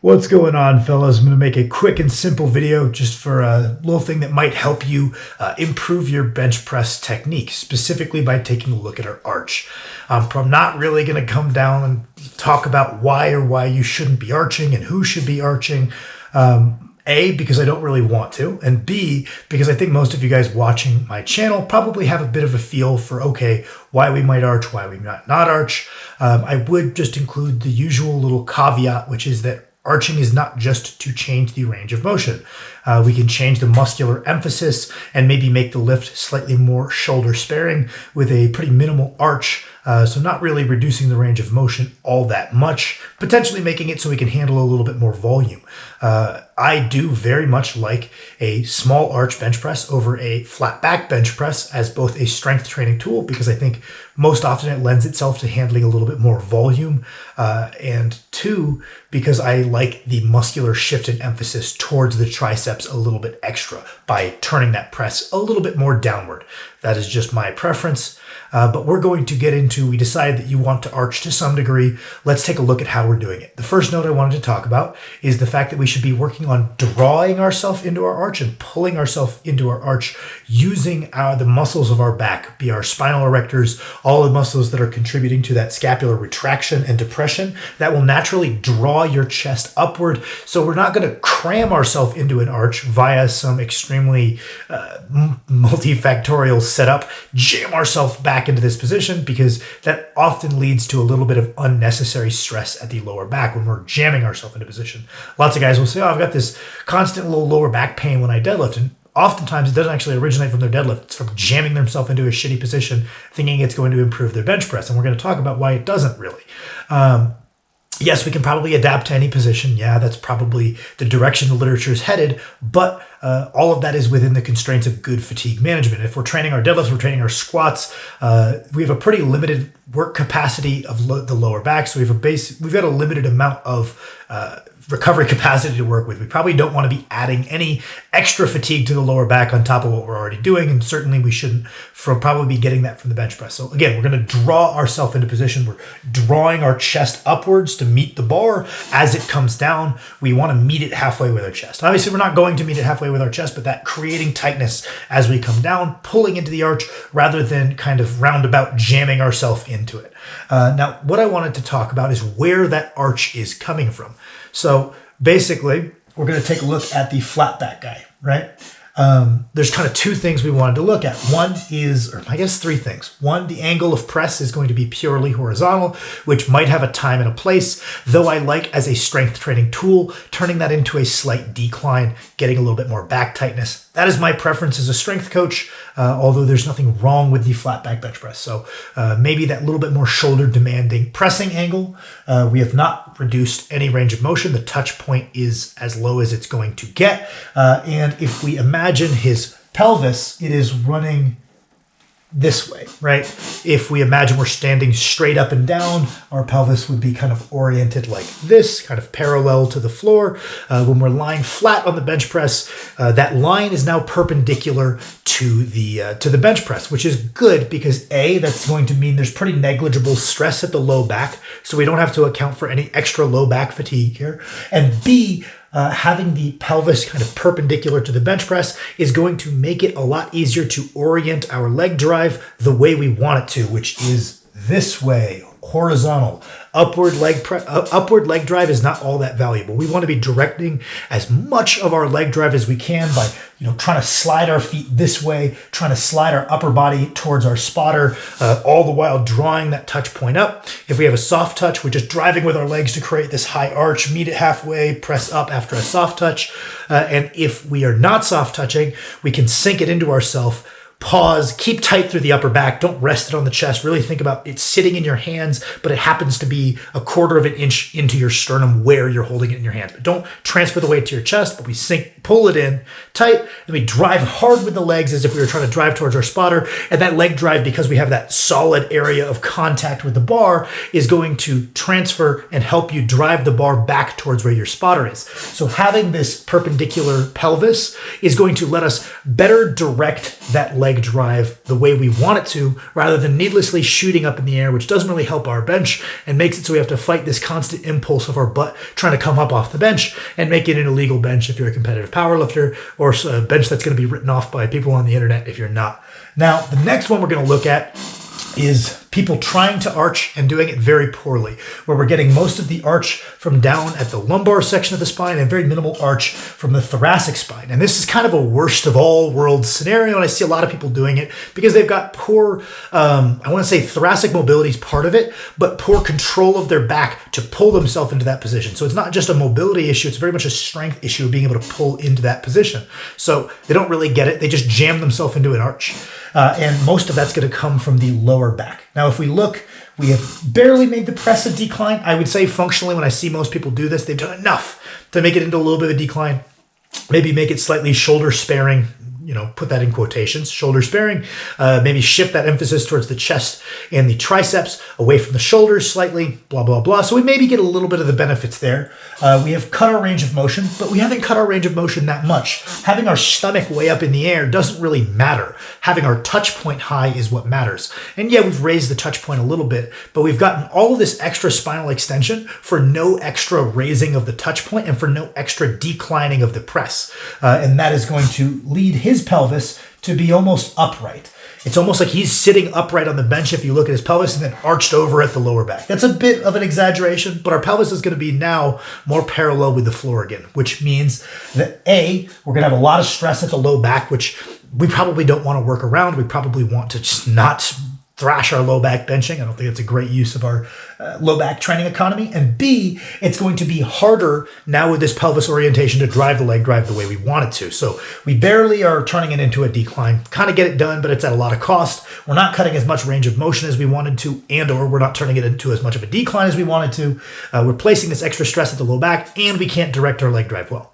What's going on, fellas? I'm going to make a quick and simple video just for a little thing that might help you improve your bench press technique, specifically by taking a look at our arch. I'm not really going to come down and talk about why you shouldn't be arching and who should be arching. A, because I don't really want to, and B, because I think most of you guys watching my channel probably have a bit of a feel for, okay, why we might arch, why we might not arch. I would just include the usual little caveat, which is that arching is not just to change the range of motion. We can change the muscular emphasis and maybe make the lift slightly more shoulder sparing with a pretty minimal arch. So not really reducing the range of motion all that much, potentially making it so we can handle a little bit more volume. I do very much like a small arch bench press over a flat back bench press as both a strength training tool, because I think most often it lends itself to handling a little bit more volume. And two, because I like the muscular shift and emphasis towards the triceps a little bit extra by turning that press a little bit more downward. That is just my preference. But we're going to get into, we decided that you want to arch to some degree. Let's take a look at how we're doing it. The first note I wanted to talk about is the fact that we should be working on drawing ourselves into our arch and pulling ourselves into our arch using the muscles of our back, be our spinal erectors, all the muscles that are contributing to that scapular retraction and depression that will naturally draw your chest upward. So we're not going to cram ourselves into an arch via some extremely multifactorial setup, jam ourselves back into this position, because that often leads to a little bit of unnecessary stress at the lower back when we're jamming ourselves into position. Lots of guys will say, oh, I've got this constant little lower back pain when I deadlift. And oftentimes it doesn't actually originate from their deadlift. It's from jamming themselves into a shitty position, thinking it's going to improve their bench press. And we're going to talk about why it doesn't really. Yes, we can probably adapt to any position. Yeah, that's probably the direction the literature is headed, but all of that is within the constraints of good fatigue management. If we're training our deadlifts, we're training our squats, we have a pretty limited work capacity of the lower back, so we've got a limited amount of recovery capacity to work with. We probably don't want to be adding any extra fatigue to the lower back on top of what we're already doing, and certainly we shouldn't probably be getting that from the bench press. So again, we're going to draw ourselves into position. We're drawing our chest upwards to meet the bar. As it comes down, we want to meet it halfway with our chest. Obviously, we're not going to meet it halfway with our chest, but that creating tightness as we come down, pulling into the arch rather than kind of roundabout jamming ourselves into it. Now, what I wanted to talk about is where that arch is coming from. So basically, we're going to take a look at the flat back guy, right? There's kind of two things we wanted to look at. One is, or I guess three things. One, the angle of press is going to be purely horizontal, which might have a time and a place, though I like as a strength training tool, turning that into a slight decline, getting a little bit more back tightness. That is my preference as a strength coach, although there's nothing wrong with the flat back bench press. So maybe that little bit more shoulder demanding pressing angle. We have not reduced any range of motion. The touch point is as low as it's going to get. And if we imagine his pelvis, it is running this way, right? If we imagine we're standing straight up and down, our pelvis would be kind of oriented like this, kind of parallel to the floor. When we're lying flat on the bench press, that line is now perpendicular to the bench press, which is good because A, that's going to mean there's pretty negligible stress at the low back, so we don't have to account for any extra low back fatigue here. And B, having the pelvis kind of perpendicular to the bench press is going to make it a lot easier to orient our leg drive the way we want it to, which is this way, horizontal. Upward leg drive is not all that valuable. We want to be directing as much of our leg drive as we can by, trying to slide our feet this way, trying to slide our upper body towards our spotter, all the while drawing that touch point up. If we have a soft touch, we're just driving with our legs to create this high arch, meet it halfway, press up after a soft touch. And if we are not soft touching, we can sink it into ourselves. Pause, keep tight through the upper back, don't rest it on the chest, really think about it sitting in your hands, but it happens to be a quarter of an inch into your sternum where you're holding it in your hands. But don't transfer the weight to your chest, but we pull it in tight, then we drive hard with the legs as if we were trying to drive towards our spotter, and that leg drive, because we have that solid area of contact with the bar, is going to transfer and help you drive the bar back towards where your spotter is. So having this perpendicular pelvis is going to let us better direct that leg leg drive the way we want it to, rather than needlessly shooting up in the air, which doesn't really help our bench and makes it so we have to fight this constant impulse of our butt trying to come up off the bench and make it an illegal bench if you're a competitive powerlifter, or a bench that's going to be written off by people on the internet if you're not. Now, the next one we're going to look at is people trying to arch and doing it very poorly, where we're getting most of the arch from down at the lumbar section of the spine and very minimal arch from the thoracic spine. And this is kind of a worst of all worlds scenario, and I see a lot of people doing it because they've got poor, I want to say thoracic mobility is part of it, but poor control of their back to pull themselves into that position. So it's not just a mobility issue, it's very much a strength issue of being able to pull into that position. So they don't really get it, they just jam themselves into an arch. And most of that's going to come from the lower back. Now, if we look, we have barely made the press a decline. I would say functionally, when I see most people do this, they've done enough to make it into a little bit of a decline. Maybe make it slightly shoulder sparing, put that in quotations, shoulder sparing. Maybe shift that emphasis towards the chest and the triceps, away from the shoulders slightly, blah, blah, blah. So we maybe get a little bit of the benefits there. We have cut our range of motion, but we haven't cut our range of motion that much. Having our stomach way up in the air doesn't really matter. Having our touch point high is what matters. And yeah, we've raised the touch point a little bit, but we've gotten all of this extra spinal extension for no extra raising of the touch point and for no extra declining of the press. And that is going to lead his pelvis to be almost upright. It's almost like he's sitting upright on the bench if you look at his pelvis, and then arched over at the lower back. That's a bit of an exaggeration, but our pelvis is going to be now more parallel with the floor again, which means that A, we're going to have a lot of stress at the low back, which we probably don't want to work around. We probably want to just not thrash our low back benching. I don't think it's a great use of our low back training economy. And B, it's going to be harder now with this pelvis orientation to drive the leg drive the way we want it to. So we barely are turning it into a decline, kind of get it done, but it's at a lot of cost. We're not cutting as much range of motion as we wanted to, and or we're not turning it into as much of a decline as we wanted to. We're placing this extra stress at the low back, and we can't direct our leg drive well.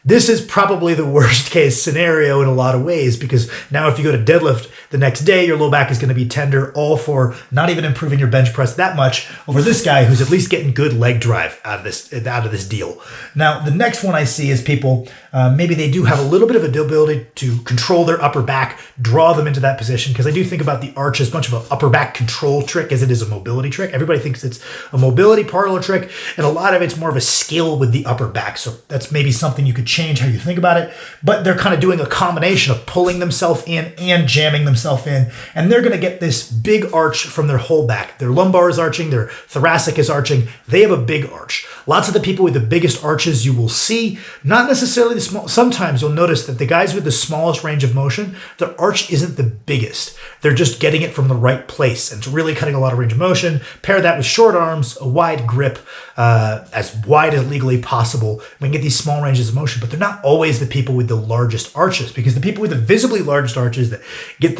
This is probably the worst case scenario in a lot of ways, because now if you go to deadlift the next day, your low back is going to be tender, all for not even improving your bench press that much over this guy who's at least getting good leg drive out of this deal. Now, the next one I see is people, maybe they do have a little bit of a ability to control their upper back, draw them into that position, because I do think about the arch as much of an upper back control trick as it is a mobility trick. Everybody thinks it's a mobility parlor trick, and a lot of it's more of a skill with the upper back. So that's maybe something you could change how you think about it, but they're kind of doing a combination of pulling themselves in and jamming themselves in, and they're going to get this big arch from their whole back. Their lumbar is arching, their thoracic is arching. They have a big arch. Lots of the people with the biggest arches you will see, not necessarily the small. Sometimes you'll notice that the guys with the smallest range of motion, their arch isn't the biggest. They're just getting it from the right place and really cutting a lot of range of motion. Pair that with short arms, a wide grip, as wide as legally possible. We can get these small ranges of motion, but they're not always the people with the largest arches, because the people with the visibly largest arches that get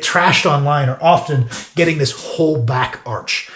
trashed online are often getting this whole back arch.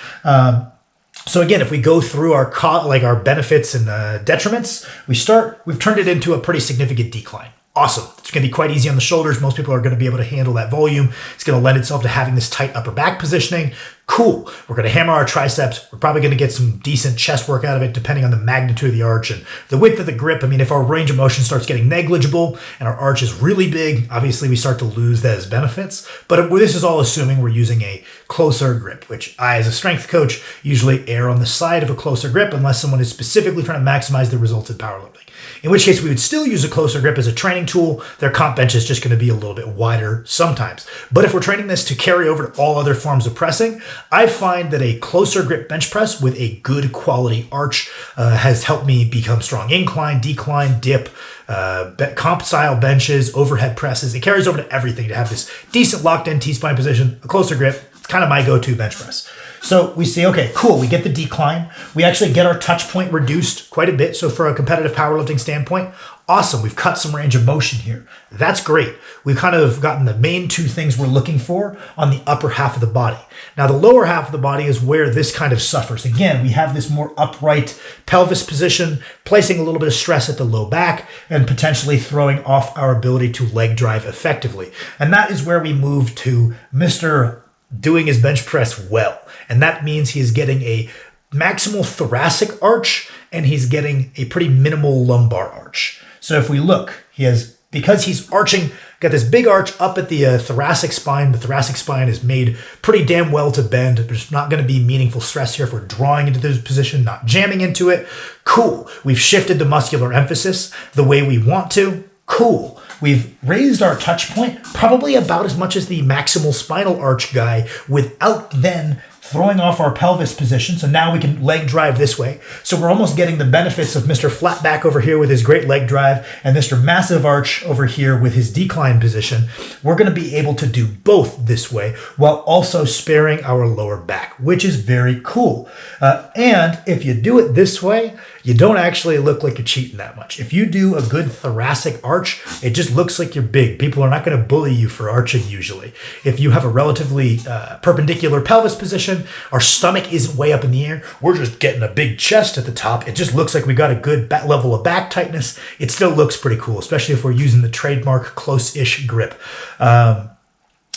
So again, if we go through our benefits and detriments, we've turned it into a pretty significant decline. Awesome. It's going to be quite easy on the shoulders. Most people are going to be able to handle that volume. It's going to lend itself to having this tight upper back positioning. Cool. We're going to hammer our triceps. We're probably going to get some decent chest work out of it, depending on the magnitude of the arch and the width of the grip. I mean, if our range of motion starts getting negligible and our arch is really big, obviously we start to lose those benefits. But this is all assuming we're using a closer grip, which I, as a strength coach, usually err on the side of a closer grip unless someone is specifically trying to maximize the results in powerlifting. In which case, we would still use a closer grip as a training tool. Their comp bench is just going to be a little bit wider sometimes. But if we're training this to carry over to all other forms of pressing, I find that a closer grip bench press with a good quality arch has helped me become strong incline, decline, dip, comp style benches, overhead presses. It carries over to everything to have this decent locked in T-spine position, a closer grip. It's kind of my go-to bench press. So we see, okay, cool, we get the decline. We actually get our touch point reduced quite a bit. So for a competitive powerlifting standpoint, awesome, we've cut some range of motion here. That's great. We've kind of gotten the main two things we're looking for on the upper half of the body. Now the lower half of the body is where this kind of suffers. Again, we have this more upright pelvis position, placing a little bit of stress at the low back and potentially throwing off our ability to leg drive effectively. And that is where we move to Mr. doing his bench press well. And that means he's getting a maximal thoracic arch and he's getting a pretty minimal lumbar arch. So if we look, he has because he's arching, got this big arch up at the thoracic spine. The thoracic spine is made pretty damn well to bend. There's not going to be meaningful stress here if we're drawing into this position, not jamming into it. Cool. We've shifted the muscular emphasis the way we want to. Cool. We've raised our touch point probably about as much as the maximal spinal arch guy without then throwing off our pelvis position. So now we can leg drive this way. So we're almost getting the benefits of Mr. Flatback over here with his great leg drive and Mr. Massive Arch over here with his decline position. We're going to be able to do both this way while also sparing our lower back, which is very cool. And if you do it this way, you don't actually look like you're cheating that much. If you do a good thoracic arch, it just looks like you're big. People are not going to bully you for arching usually. If you have a relatively perpendicular pelvis position, our stomach isn't way up in the air, we're just getting a big chest at the top. It just looks like we got a good level of back tightness. It still looks pretty cool, especially if we're using the trademark close-ish grip. So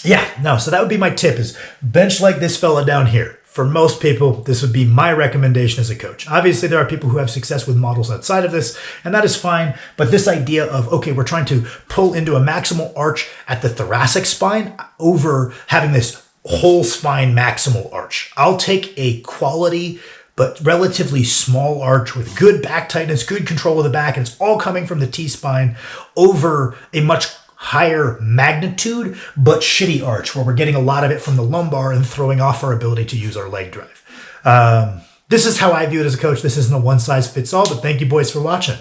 that would be my tip is bench like this fella down here. For most people, this would be my recommendation as a coach. Obviously, there are people who have success with models outside of this, and that is fine. But this idea of, okay, we're trying to pull into a maximal arch at the thoracic spine over having this whole spine maximal arch. I'll take a quality but relatively small arch with good back tightness, good control of the back, and it's all coming from the T-spine over a much higher magnitude, but shitty arch where we're getting a lot of it from the lumbar and throwing off our ability to use our leg drive. This is how I view it as a coach. This isn't a one-size-fits-all, but thank you boys for watching.